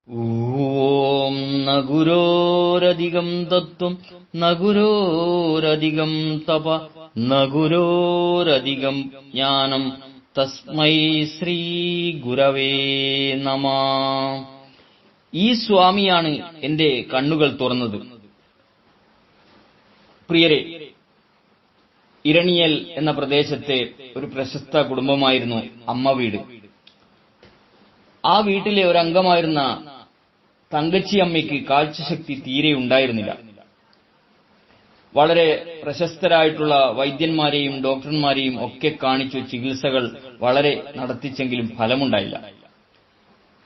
ഓം ന ഗുരോരധികം തത്വം ന ഗുരോരധികം തപ ന ഗുരോരധികം ജ്ഞാനം തസ്മൈ ശ്രീ ഗുരവേ നമഃ. ഈ സ്വാമിയാണ് എന്റെ കണ്ണുകൾ തുറന്നത്. പ്രിയരെ, ഇരണിയൽ എന്ന പ്രദേശത്തെ ഒരു പ്രശസ്ത കുടുംബമായിരുന്നു അമ്മ വീട്. ആ വീട്ടിലെ ഒരംഗമായിരുന്ന തങ്കച്ചി അമ്മയ്ക്ക് കാഴ്ചശക്തി തീരെ ഉണ്ടായിരുന്നില്ല. വളരെ പ്രശസ്തരായിട്ടുള്ള വൈദ്യന്മാരെയും ഡോക്ടർമാരെയും ഒക്കെ കാണിച്ചു ചികിത്സകൾ വളരെ നടത്തിച്ചെങ്കിലും ഫലമുണ്ടായില്ല.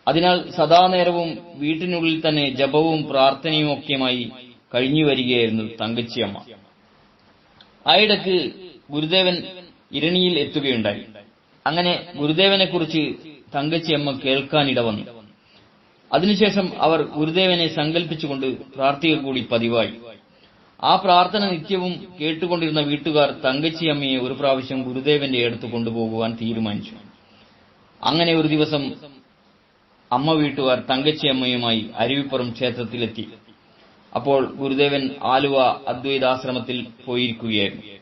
അതിനാൽ സദാനേരവും വീട്ടിനുള്ളിൽ തന്നെ ജപവും പ്രാർത്ഥനയും ഒക്കെയുമായി കഴിഞ്ഞു വരികയായിരുന്നു തങ്കച്ചിയമ്മ. ആയിടക്ക് ഗുരുദേവൻ ഇരണിയിൽ എത്തുകയുണ്ടായി. അങ്ങനെ ഗുരുദേവനെക്കുറിച്ച് തങ്കച്ചിയമ്മ കേൾക്കാനിട വന്നു. അതിനുശേഷം അവർ ഗുരുദേവനെ സങ്കല്പിച്ചുകൊണ്ട് പ്രാർത്ഥിക്കുക കൂടി പതിവായി. ആ പ്രാർത്ഥന നിത്യവും കേട്ടുകൊണ്ടിരുന്ന വീട്ടുകാർ തങ്കച്ചിയമ്മയെ ഒരു പ്രാവശ്യം ഗുരുദേവന്റെ അടുത്ത് കൊണ്ടുപോകുവാൻ തീരുമാനിച്ചു. അങ്ങനെ ഒരു ദിവസം അമ്മ വീട്ടുകാർ തങ്കച്ചിയമ്മയുമായി അരുവിപ്പുറം ക്ഷേത്രത്തിലെത്തി. അപ്പോൾ ഗുരുദേവൻ ആലുവ അദ്വൈതാശ്രമത്തിൽ പോയിരിക്കുകയായിരുന്നു.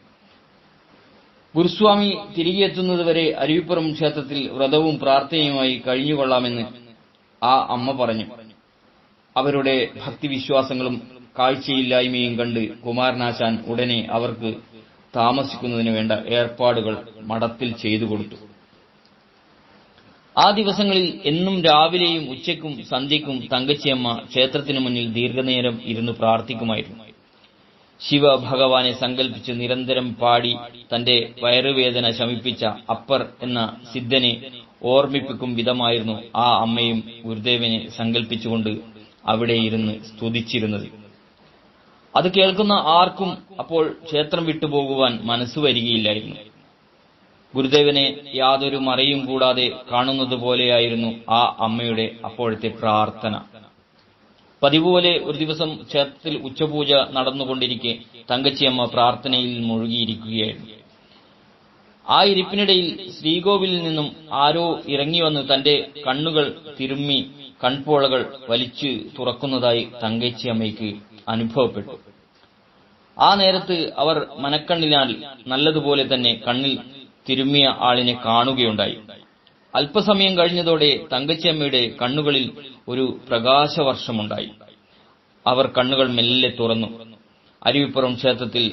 ഗുരുസ്വാമി തിരികെ എത്തുന്നതുവരെ അരുവിപ്പുറം ക്ഷേത്രത്തിൽ വ്രതവും പ്രാർത്ഥനയുമായി കഴിഞ്ഞുകൊള്ളാമെന്ന് ആ അമ്മ പറഞ്ഞു. അവരുടെ ഭക്തിവിശ്വാസങ്ങളും കാഴ്ചയില്ലായ്മയും കണ്ട് കുമാരനാശാൻ ഉടനെ അവർക്ക് താമസിക്കുന്നതിന് വേണ്ട ഏർപ്പാടുകൾ മഠത്തിൽ ചെയ്തു കൊടുത്തു. ആ ദിവസങ്ങളിൽ എന്നും രാവിലെയും ഉച്ചയ്ക്കും സന്ധ്യയ്ക്കും തങ്കച്ചിയമ്മ ക്ഷേത്രത്തിനു മുന്നിൽ ദീർഘനേരം ഇരുന്ന് പ്രാർത്ഥിക്കുമായിരുന്നു. ശിവഭഗവാനെ സങ്കല്പിച്ച് നിരന്തരം പാടി തന്റെ വയറുവേദന ശമിപ്പിച്ച അപ്പർ എന്ന സിദ്ധനെ ഓർമ്മിപ്പിക്കും വിധമായിരുന്നു ആ അമ്മയും ഗുരുദേവനെ സങ്കല്പിച്ചുകൊണ്ട് അവിടെ ഇരുന്ന് സ്തുതിച്ചിരുന്നത്. അത് കേൾക്കുന്ന ആർക്കും അപ്പോൾ ക്ഷേത്രം വിട്ടുപോകുവാൻ മനസ്സ് വരികയില്ലായിരുന്നു. ഗുരുദേവനെ യാതൊരു മറയും കൂടാതെ കാണുന്നത് പോലെയായിരുന്നു ആ അമ്മയുടെ അപ്പോഴത്തെ പ്രാർത്ഥന. പതിവുപോലെ ഒരു ദിവസം ക്ഷേത്രത്തിൽ ഉച്ചപൂജ നടന്നുകൊണ്ടിരിക്കെ തങ്കച്ചിയമ്മ പ്രാർത്ഥനയിൽ മുഴുകിയിരിക്കുകയായിരുന്നു. ആ ഇരിപ്പിനിടയിൽ ശ്രീകോവിലിൽ നിന്നും ആരോ ഇറങ്ങി വന്ന് തന്റെ കണ്ണുകൾ തിരുമ്മി കൺപോളകൾ വലിച്ചു തുറക്കുന്നതായി തങ്കച്ചിയമ്മയ്ക്ക് അനുഭവപ്പെട്ടു. ആ നേരത്ത് അവർ മനക്കണ്ണിനാൽ നല്ലതുപോലെ തന്നെ കണ്ണിൽ തിരുമ്മിയ ആളിനെ കാണുകയുണ്ടായി. അല്പസമയം കഴിഞ്ഞതോടെ തങ്കച്ചിയമ്മയുടെ കണ്ണുകളിൽ ഒരു പ്രകാശവർഷമുണ്ടായി. അവർ കണ്ണുകൾ മെല്ലെ തുറന്നു. അരുവിപ്പുറം ക്ഷേത്രത്തിൽ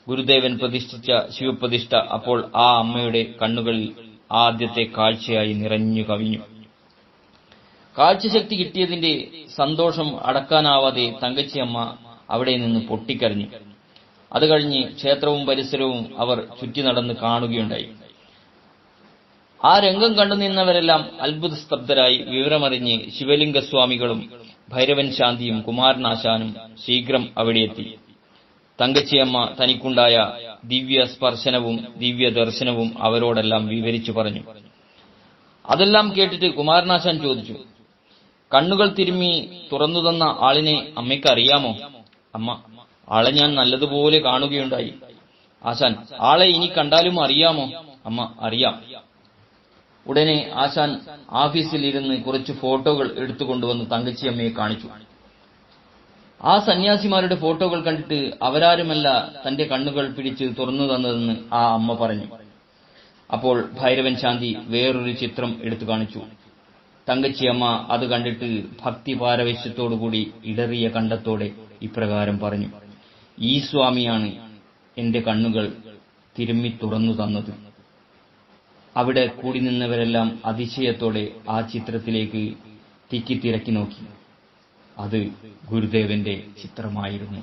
ഗുരുദേവൻ പ്രതിഷ്ഠിച്ച ശിവപ്രതിഷ്ഠ അപ്പോൾ ആ അമ്മയുടെ കണ്ണുകളിൽ ആദ്യത്തെ കാഴ്ചയായി നിറഞ്ഞു കവിഞ്ഞു. കാഴ്ചശക്തി കിട്ടിയതിന്റെ സന്തോഷം അടക്കാനാവാതെ തങ്കച്ചിയമ്മ അവിടെ നിന്ന് പൊട്ടിക്കരഞ്ഞു. അത് കഴിഞ്ഞ് ക്ഷേത്രവും പരിസരവും അവർ ചുറ്റി നടന്ന് കാണുകയുണ്ടായി. ആ രംഗം കണ്ടു നിന്നവരെല്ലാം അത്ഭുതസ്തബ്ധരായി വിവരമറിഞ്ഞ് ശിവലിംഗസ്വാമികളും ഭൈരവൻ ശാന്തിയും കുമാരനാശാനും ശീഘ്രം അവിടെയെത്തി. തങ്കച്ചിയമ്മ തനിക്കുണ്ടായ ദിവ്യ സ്പർശനവും ദിവ്യ ദർശനവും അവരോടെല്ലാം വിവരിച്ചു പറഞ്ഞു. അതെല്ലാം കേട്ടിട്ട് കുമാരനാശാൻ ചോദിച്ചു, കണ്ണുകൾ തിരുമ്മി തുറന്നു തന്ന ആളിനെ അമ്മയ്ക്ക് അറിയാമോ? അമ്മ, ആളെ ഞാൻ നല്ലതുപോലെ കാണുകയുണ്ടായി. ആശാൻ, ആളെ ഇനി കണ്ടാലും അറിയാമോ? അമ്മ, അറിയാം. ഉടനെ ആശാൻ ഓഫീസിൽ ഇരുന്ന് കുറച്ച് ഫോട്ടോകൾ എടുത്തുകൊണ്ടുവന്ന് തങ്കച്ചിയമ്മയെ കാണിച്ചു. ആ സന്യാസിമാരുടെ ഫോട്ടോകൾ കണ്ടിട്ട് അവരാരുമല്ല തന്റെ കണ്ണുകൾ പിടിച്ച് തുറന്നു തന്നതെന്ന് ആ അമ്മ പറഞ്ഞു. അപ്പോൾ ഭൈരവൻ ശാന്തി വേറൊരു ചിത്രം എടുത്തു കാണിച്ചു. തങ്കച്ചിയമ്മ അത് കണ്ടിട്ട് ഭക്തി പാരവശ്യത്തോടുകൂടി ഇടറിയ കണ്ടത്തോടെ ഇപ്രകാരം പറഞ്ഞു, ഈ സ്വാമിയാണ് എന്റെ കണ്ണുകൾ തിരുമ്മി തുറന്നു തന്നത്. അവിടെ കൂടി നിന്നവരെല്ലാം അതിശയത്തോടെ ആ ചിത്രത്തിലേക്ക് തിക്കിത്തിരക്കി നോക്കി. അത് ഗുരുദേവന്റെ ചിത്രമായിരുന്നു.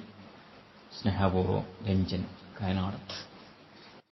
സ്നേഹപൂർവ്വം രഞ്ജൻ, കയനാട്.